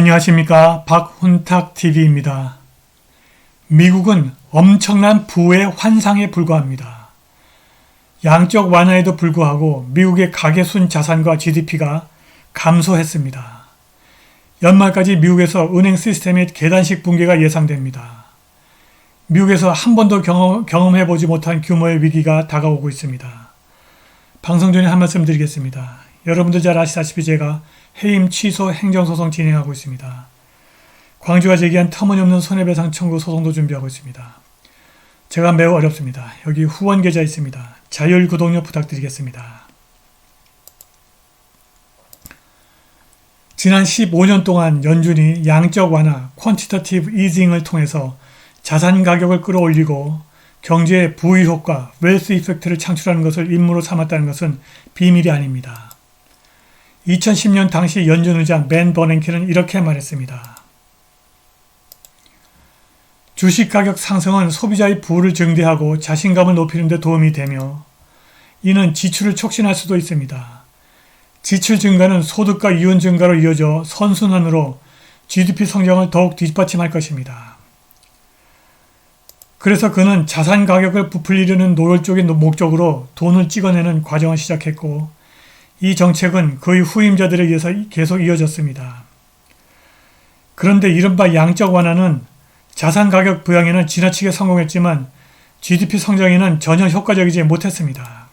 안녕하십니까. 박훈탁TV입니다. 미국은 엄청난 부의 환상에 불과합니다. 양적 완화에도 불구하고 미국의 가계순 자산과 GDP가 감소했습니다. 연말까지 미국에서 은행 시스템의 계단식 붕괴가 예상됩니다. 미국에서 한 번도 경험해보지 못한 규모의 위기가 다가오고 있습니다. 방송 전에 한 말씀 드리겠습니다. 여러분들 잘 아시다시피 제가 해임 취소 행정소송 진행하고 있습니다. 광주가 제기한 터무니없는 손해배상 청구 소송도 준비하고 있습니다. 제가 매우 어렵습니다. 여기 후원 계좌 있습니다. 자율 구독료 부탁드리겠습니다. 지난 15년 동안 연준이 양적 완화, 퀀티터티브 이징을 통해서 자산 가격을 끌어올리고 경제의 부의 효과, 웰스 이펙트를 창출하는 것을 임무로 삼았다는 것은 비밀이 아닙니다. 2010년 당시 연준 의장 벤 버냉키는 이렇게 말했습니다. 주식 가격 상승은 소비자의 부를 증대하고 자신감을 높이는 데 도움이 되며 이는 지출을 촉진할 수도 있습니다. 지출 증가는 소득과 이윤 증가로 이어져 선순환으로 GDP 성장을 더욱 뒷받침할 것입니다. 그래서 그는 자산 가격을 부풀리려는 노골적인 목적으로 돈을 찍어내는 과정을 시작했고 이 정책은 그의 후임자들에 의해서 계속 이어졌습니다. 그런데 이른바 양적 완화는 자산 가격 부양에는 지나치게 성공했지만 GDP 성장에는 전혀 효과적이지 못했습니다.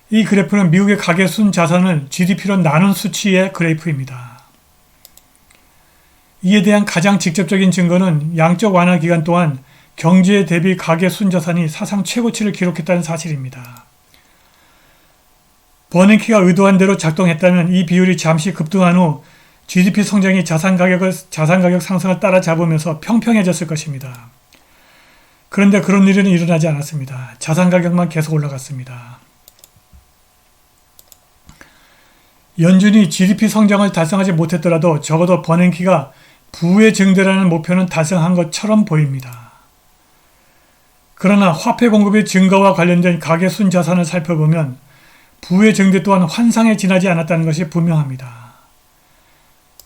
이 그래프는 미국의 가계순 자산을 GDP로 나눈 수치의 그래프입니다. 이에 대한 가장 직접적인 증거는 양적 완화 기간 동안 경제 대비 가계순 자산이 사상 최고치를 기록했다는 사실입니다. 버냉키가 의도한 대로 작동했다면 이 비율이 잠시 급등한 후 GDP 성장이 자산 가격 상승을 따라잡으면서 평평해졌을 것입니다. 그런데 그런 일은 일어나지 않았습니다. 자산 가격만 계속 올라갔습니다. 연준이 GDP 성장을 달성하지 못했더라도 적어도 버냉키가 부의 증대라는 목표는 달성한 것처럼 보입니다. 그러나 화폐 공급의 증가와 관련된 가계순 자산을 살펴보면 부의 증대 또한 환상에 지나지 않았다는 것이 분명합니다.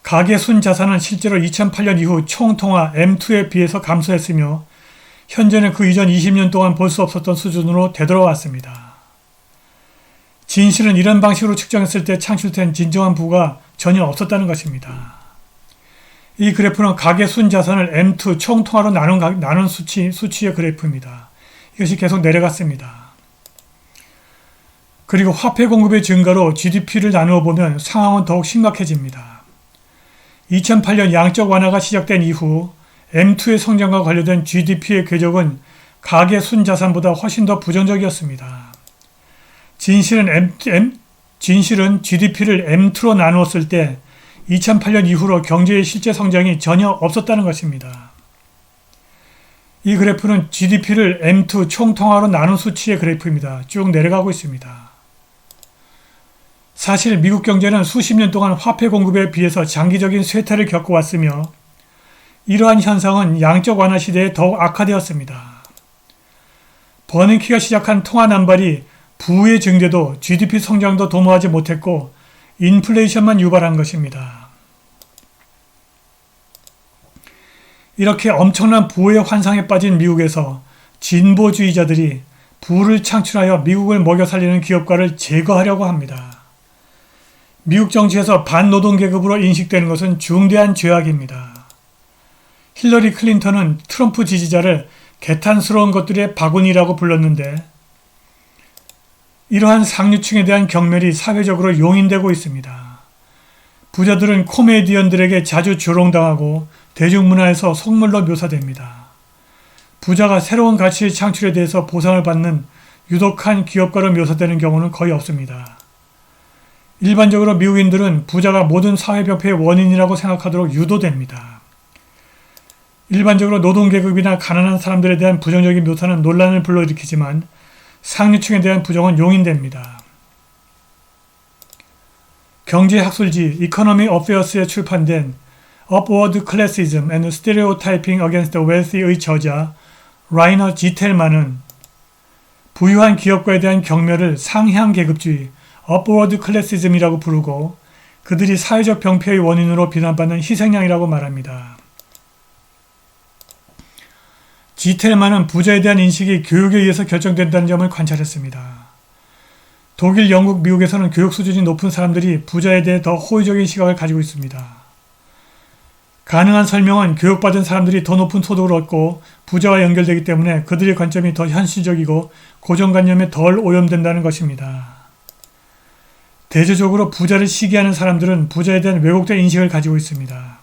가계순 자산은 실제로 2008년 이후 총통화 M2에 비해서 감소했으며 현재는 그 이전 20년 동안 볼 수 없었던 수준으로 되돌아왔습니다. 진실은 이런 방식으로 측정했을 때 창출된 진정한 부가 전혀 없었다는 것입니다. 이 그래프는 가계순 자산을 M2 총통화로 나눈 수치의 그래프입니다. 이것이 계속 내려갔습니다. 그리고 화폐 공급의 증가로 GDP를 나누어 보면 상황은 더욱 심각해집니다. 2008년 양적 완화가 시작된 이후 M2의 성장과 관련된 GDP의 궤적은 가계순 자산보다 훨씬 더 부정적이었습니다. 진실은 GDP를 M2로 나누었을 때 2008년 이후로 경제의 실제 성장이 전혀 없었다는 것입니다. 이 그래프는 GDP를 M2 총통화로 나눈 수치의 그래프입니다. 쭉 내려가고 있습니다. 사실 미국 경제는 수십 년 동안 화폐 공급에 비해서 장기적인 쇠퇴를 겪어왔으며 이러한 현상은 양적 완화 시대에 더욱 악화되었습니다. 버냉키가 시작한 통화 남발이 부의 증대도 GDP 성장도 도모하지 못했고 인플레이션만 유발한 것입니다. 이렇게 엄청난 부의 환상에 빠진 미국에서 진보주의자들이 부를 창출하여 미국을 먹여 살리는 기업가를 제거하려고 합니다. 미국 정치에서 반노동계급으로 인식되는 것은 중대한 죄악입니다. 힐러리 클린턴은 트럼프 지지자를 개탄스러운 것들의 바구니라고 불렀는데 이러한 상류층에 대한 경멸이 사회적으로 용인되고 있습니다. 부자들은 코미디언들에게 자주 조롱당하고 대중문화에서 속물로 묘사됩니다. 부자가 새로운 가치의 창출에 대해서 보상을 받는 유독한 기업가로 묘사되는 경우는 거의 없습니다. 일반적으로 미국인들은 부자가 모든 사회병폐의 원인이라고 생각하도록 유도됩니다. 일반적으로 노동계급이나 가난한 사람들에 대한 부정적인 묘사는 논란을 불러일으키지만 상류층에 대한 부정은 용인됩니다. 경제학술지 Economic Affairs에 출판된 Upward Classism and Stereotyping Against the Wealthy의 저자 라이너 지텔만은 부유한 기업가에 대한 경멸을 상향 계급주의, upward classism이라고 부르고 그들이 사회적 병폐의 원인으로 비난받는 희생양이라고 말합니다. 지텔만은 부자에 대한 인식이 교육에 의해서 결정된다는 점을 관찰했습니다. 독일, 영국, 미국에서는 교육 수준이 높은 사람들이 부자에 대해 더 호의적인 시각을 가지고 있습니다. 가능한 설명은 교육받은 사람들이 더 높은 소득을 얻고 부자와 연결되기 때문에 그들의 관점이 더 현실적이고 고정관념에 덜 오염된다는 것입니다. 대조적으로 부자를 시기하는 사람들은 부자에 대한 왜곡된 인식을 가지고 있습니다.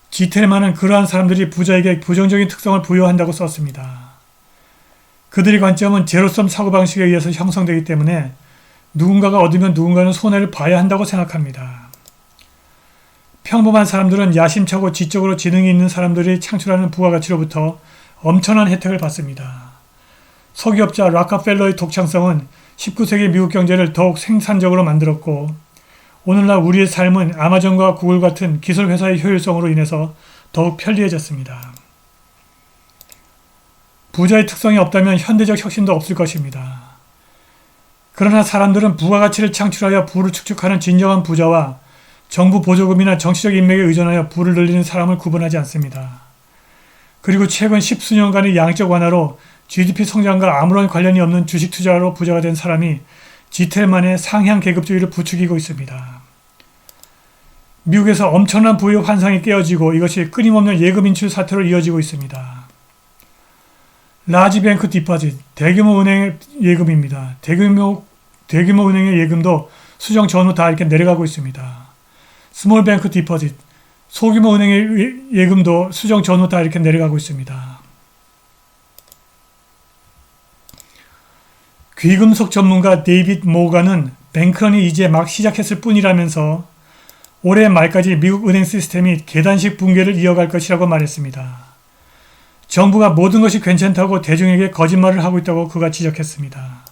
지텔만은 그러한 사람들이 부자에게 부정적인 특성을 부여한다고 썼습니다. 그들의 관점은 제로섬 사고방식에 의해서 형성되기 때문에 누군가가 얻으면 누군가는 손해를 봐야 한다고 생각합니다. 평범한 사람들은 야심차고 지적으로 지능이 있는 사람들이 창출하는 부가가치로부터 엄청난 혜택을 받습니다. 석유업자 락카펠러의 독창성은 19세기 미국 경제를 더욱 생산적으로 만들었고 오늘날 우리의 삶은 아마존과 구글 같은 기술 회사의 효율성으로 인해서 더욱 편리해졌습니다. 부자의 특성이 없다면 현대적 혁신도 없을 것입니다. 그러나 사람들은 부가가치를 창출하여 부를 축적하는 진정한 부자와 정부 보조금이나 정치적 인맥에 의존하여 부를 늘리는 사람을 구분하지 않습니다. 그리고 최근 10수년간의 양적 완화로 GDP 성장과 아무런 관련이 없는 주식 투자로 부자가 된 사람이 지텔만의 상향 계급주의를 부추기고 있습니다. 미국에서 엄청난 부의 환상이 깨어지고 이것이 끊임없는 예금 인출 사태로 이어지고 있습니다. 라지뱅크 디파짓, 대규모 은행의 예금입니다. 대규모 은행의 예금도 수정 전후 다 이렇게 내려가고 있습니다. 스몰뱅크 디퍼짓, 소규모 은행의 예금도 수정 전후 다 이렇게 내려가고 있습니다. 귀금속 전문가 데이빗 모가는 뱅크런이 이제 막 시작했을 뿐이라면서 올해 말까지 미국 은행 시스템이 계단식 붕괴를 이어갈 것이라고 말했습니다. 정부가 모든 것이 괜찮다고 대중에게 거짓말을 하고 있다고 그가 지적했습니다.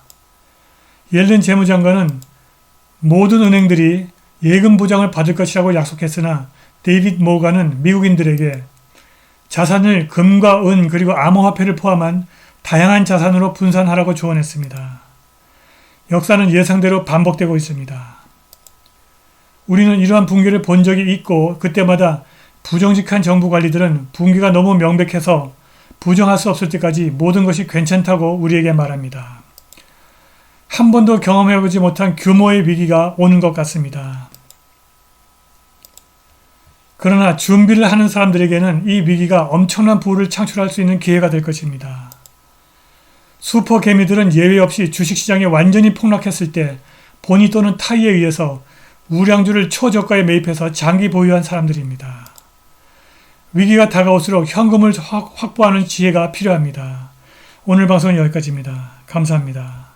옐렌 재무장관은 모든 은행들이 예금 보장을 받을 것이라고 약속했으나 데이빗 모가는 미국인들에게 자산을 금과 은 그리고 암호화폐를 포함한 다양한 자산으로 분산하라고 조언했습니다. 역사는 예상대로 반복되고 있습니다. 우리는 이러한 붕괴를 본 적이 있고 그때마다 부정직한 정부 관리들은 붕괴가 너무 명백해서 부정할 수 없을 때까지 모든 것이 괜찮다고 우리에게 말합니다. 한 번도 경험해보지 못한 규모의 위기가 오는 것 같습니다. 그러나 준비를 하는 사람들에게는 이 위기가 엄청난 부를 창출할 수 있는 기회가 될 것입니다. 슈퍼 개미들은 예외 없이 주식시장에 완전히 폭락했을 때 본의 또는 타의에 의해서 우량주를 초저가에 매입해서 장기 보유한 사람들입니다. 위기가 다가올수록 현금을 확보하는 지혜가 필요합니다. 오늘 방송은 여기까지입니다. 감사합니다.